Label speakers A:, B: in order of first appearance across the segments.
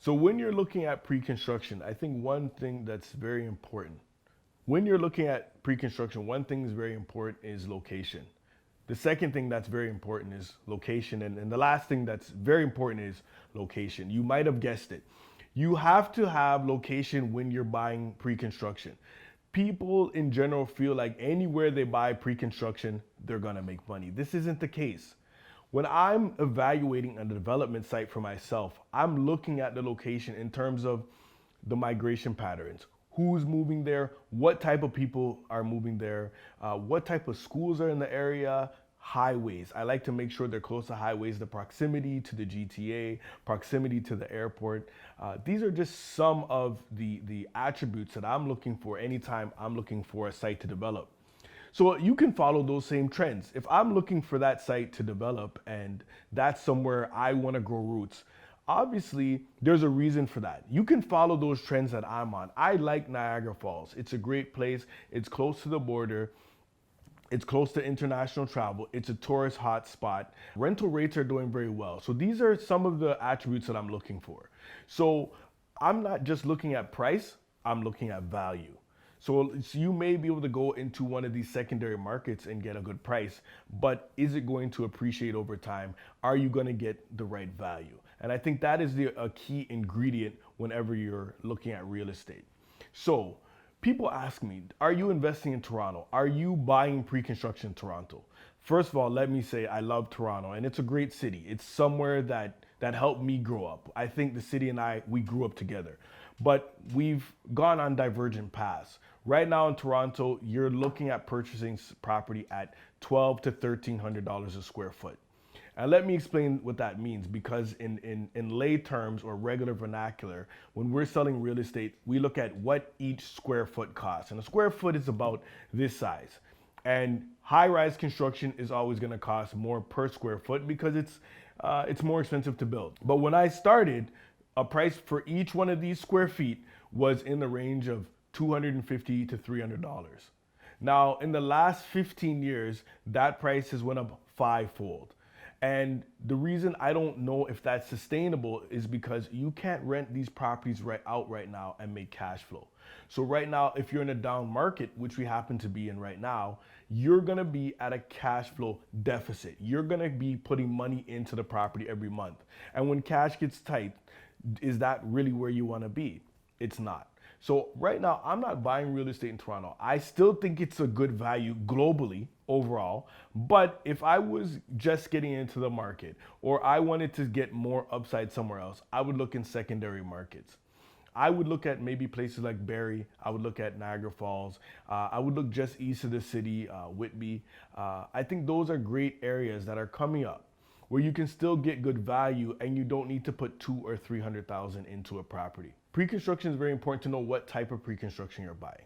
A: So when you're looking at pre-construction, I think one thing that's very important. When you're looking at pre-construction, one thing is very important is location. The second thing that's very important is location. And the last thing that's very important is location. You might have guessed it. You have to have location when you're buying pre-construction. People in general feel like anywhere they buy pre-construction, they're gonna make money. This isn't the case. When I'm evaluating a development site for myself, I'm looking at the location in terms of the migration patterns. Who's moving there? What type of people are moving there? What type of schools are in the area? Highways. I like to make sure they're close to highways, the proximity to the GTA, proximity to the airport. These are just some of the attributes that I'm looking for anytime I'm looking for a site to develop. So you can follow those same trends. If I'm looking for that site to develop and that's somewhere I want to grow roots, obviously there's a reason for that. You can follow those trends that I'm on. I like Niagara Falls. It's a great place. It's close to the border. It's close to international travel. It's a tourist hotspot. Rental rates are doing very well. So these are some of the attributes that I'm looking for. So I'm not just looking at price, I'm looking at value. So you may be able to go into one of these secondary markets and get a good price, but is it going to appreciate over time? Are you going to get the right value? And I think that is a key ingredient whenever you're looking at real estate. So people ask me, are you investing in Toronto? Are you buying pre-construction in Toronto? First of all, let me say I love Toronto and it's a great city. It's somewhere that helped me grow up. I think the city and we grew up together, but we've gone on divergent paths. Right now in Toronto, you're looking at purchasing property at $1,200 to $1,300 a square foot. And let me explain what that means, because in lay terms or regular vernacular, when we're selling real estate, we look at what each square foot costs. And a square foot is about this size. And high-rise construction is always going to cost more per square foot because it's more expensive to build. But when I started, a price for each one of these square feet was in the range of $250 to $300. Now, in the last 15 years, that price has went up fivefold. And the reason I don't know if that's sustainable is because you can't rent these properties out right now and make cash flow. So right now, if you're in a down market, which we happen to be in right now, you're gonna be at a cash flow deficit. You're gonna be putting money into the property every month. And when cash gets tight, is that really where you wanna be? It's not. So right now, I'm not buying real estate in Toronto. I still think it's a good value globally overall. But if I was just getting into the market or I wanted to get more upside somewhere else, I would look in secondary markets. I would look at maybe places like Barrie. I would look at Niagara Falls. I would look just east of the city, Whitby. I think those are great areas that are coming up where you can still get good value and you don't need to put $200,000 or $300,000 into a property. Pre-construction is very important to know what type of pre-construction you're buying.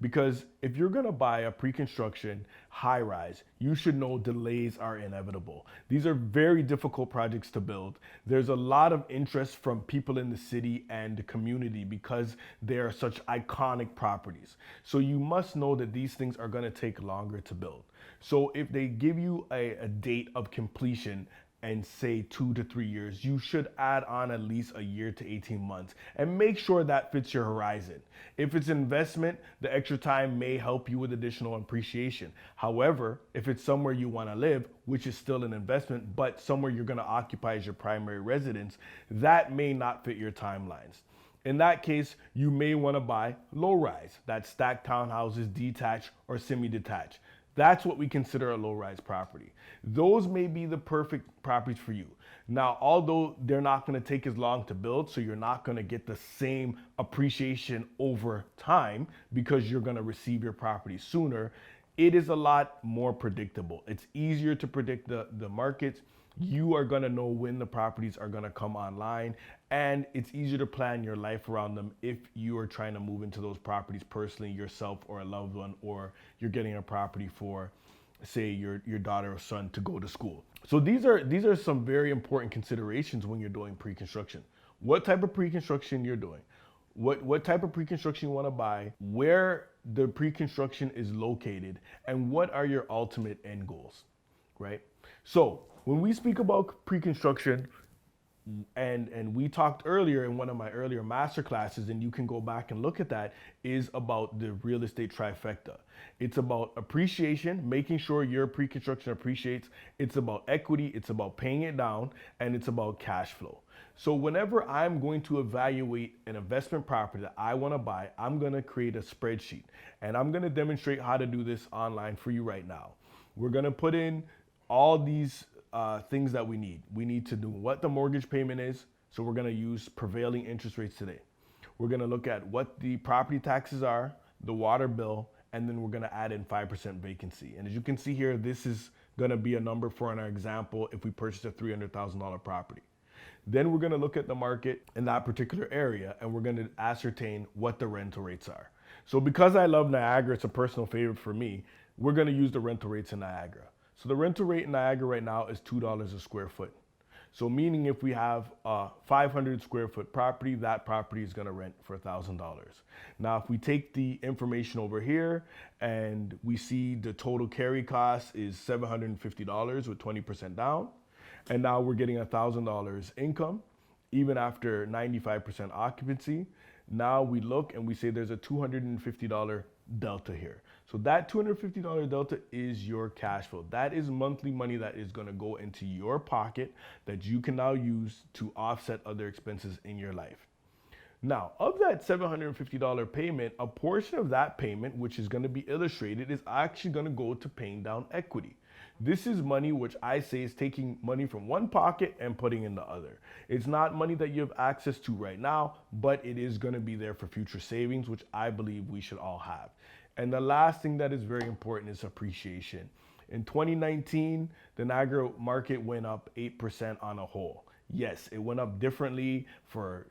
A: Because if you're gonna buy a pre-construction high-rise, you should know delays are inevitable. These are very difficult projects to build. There's a lot of interest from people in the city and the community because they are such iconic properties. So you must know that these things are gonna take longer to build. So if they give you a date of completion and say 2 to 3 years, you should add on at least a year to 18 months and make sure that fits your horizon. If it's investment, the extra time may help you with additional appreciation. However, if it's somewhere you want to live, which is still an investment, but somewhere you're going to occupy as your primary residence, that may not fit your timelines. In that case, you may want to buy low rise, that's stacked townhouses, detached or semi-detached. That's what we consider a low-rise property. Those may be the perfect properties for you. Now, although they're not going to take as long to build, so you're not going to get the same appreciation over time because you're going to receive your property sooner, it is a lot more predictable. It's easier to predict the markets. You are going to know when the properties are going to come online, and it's easier to plan your life around them if you are trying to move into those properties personally yourself or a loved one, or you're getting a property for, say, your daughter or son to go to school. So these are some very important considerations when you're doing pre-construction. What type of pre-construction you're doing, what type of pre-construction you want to buy, where the pre-construction is located, and what are your ultimate end goals, right? So when we speak about pre-construction, And we talked earlier in one of my earlier master classes, and you can go back and look at that, is about the real estate trifecta. It's about appreciation, making sure your pre-construction appreciates. It's about equity, it's about paying it down, and it's about cash flow. So whenever I'm going to evaluate an investment property that I want to buy, I'm going to create a spreadsheet, and I'm going to demonstrate how to do this online for you right now. We're going to put in all these things that we need. We need to know what the mortgage payment is. So we're going to use prevailing interest rates today. We're going to look at what the property taxes are, the water bill, and then we're going to add in 5% vacancy. And as you can see here, this is going to be a number for an example if we purchase a $300,000 property. Then we're going to look at the market in that particular area, and we're going to ascertain what the rental rates are. So because I love Niagara, it's a personal favorite for me, we're going to use the rental rates in Niagara. So the rental rate in Niagara right now is $2 a square foot. So meaning if we have a 500 square foot property, that property is going to rent for $1,000. Now, if we take the information over here and we see the total carry cost is $750 with 20% down, and now we're getting $1,000 income, even after 95% occupancy. Now we look and we say there's a $250 delta here. So that $250 delta is your cash flow. That is monthly money that is going to go into your pocket that you can now use to offset other expenses in your life. Now, of that $750 payment, a portion of that payment, which is going to be illustrated, is actually going to go to paying down equity. This is money which I say is taking money from one pocket and putting in the other. It's not money that you have access to right now, but it is going to be there for future savings, which I believe we should all have. And the last thing that is very important is appreciation. In 2019, the Niagara market went up 8% on a whole. Yes, it went up differently for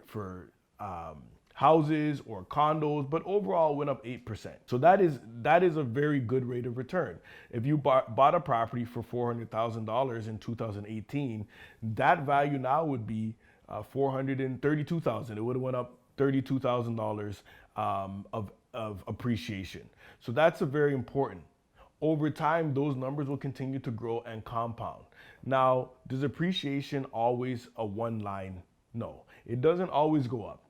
A: houses or condos, but overall went up 8%. So that is a very good rate of return. If you bought a property for $400,000 in 2018, that value now would be $432,000. It would have went up $32,000 of appreciation. So that's a very important. Over time, those numbers will continue to grow and compound. Now, does appreciation always a one line? No, it doesn't always go up.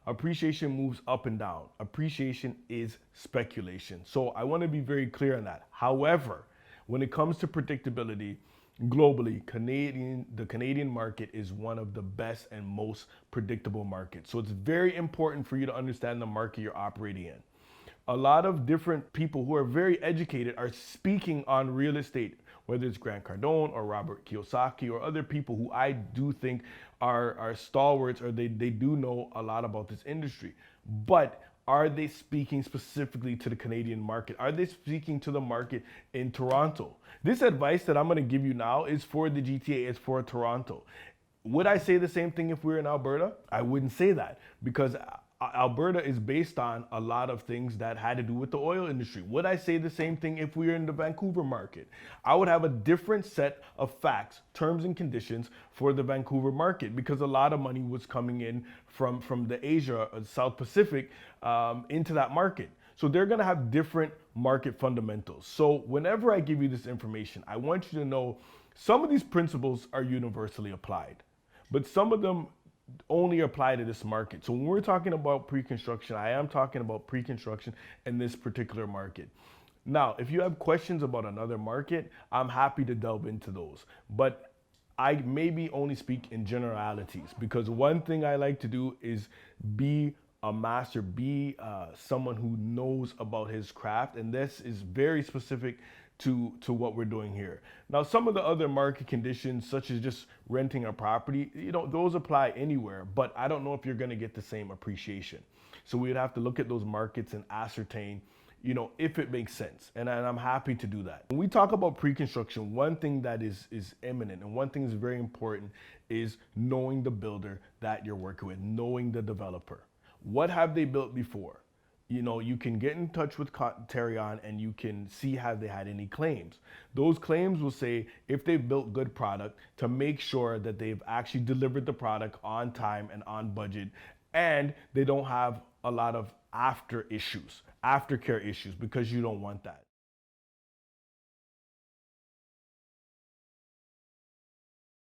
A: Appreciation moves up and down. Appreciation is speculation. So I want to be very clear on that. However, when it comes to predictability, globally, the Canadian market is one of the best and most predictable markets. So it's very important for you to understand the market you're operating in. A lot of different people who are very educated are speaking on real estate, whether it's Grant Cardone or Robert Kiyosaki or other people who I do think are stalwarts, or they do know a lot about this industry. But are they speaking specifically to the Canadian market? Are they speaking to the market in Toronto? This advice that I'm going to give you now is for the GTA, it's for Toronto. Would I say the same thing if we were in Alberta? I wouldn't say that, because Alberta is based on a lot of things that had to do with the oil industry. Would I say the same thing if we were in the Vancouver market? I would have a different set of facts, terms and conditions for the Vancouver market, because a lot of money was coming in from the Asia, South Pacific, into that market. So they're going to have different market fundamentals. So whenever I give you this information, I want you to know some of these principles are universally applied, but some of them only apply to this market. So when we're talking about pre-construction, I am talking about pre-construction in this particular market. Now, if you have questions about another market, I'm happy to delve into those. But I maybe only speak in generalities, because one thing I like to do is be a master, be someone who knows about his craft. And this is very specific to what we're doing here. Now, some of the other market conditions, such as just renting a property, those apply anywhere, but I don't know if you're going to get the same appreciation. So we'd have to look at those markets and ascertain, if it makes sense. And I'm happy to do that. When we talk about pre-construction, one thing that is imminent and one thing that's very important is knowing the builder that you're working with, knowing the developer. What have they built before? You can get in touch with Terrion and you can see have they had any claims. Those claims will say if they've built good product, to make sure that they've actually delivered the product on time and on budget, and they don't have a lot of aftercare issues, because you don't want that.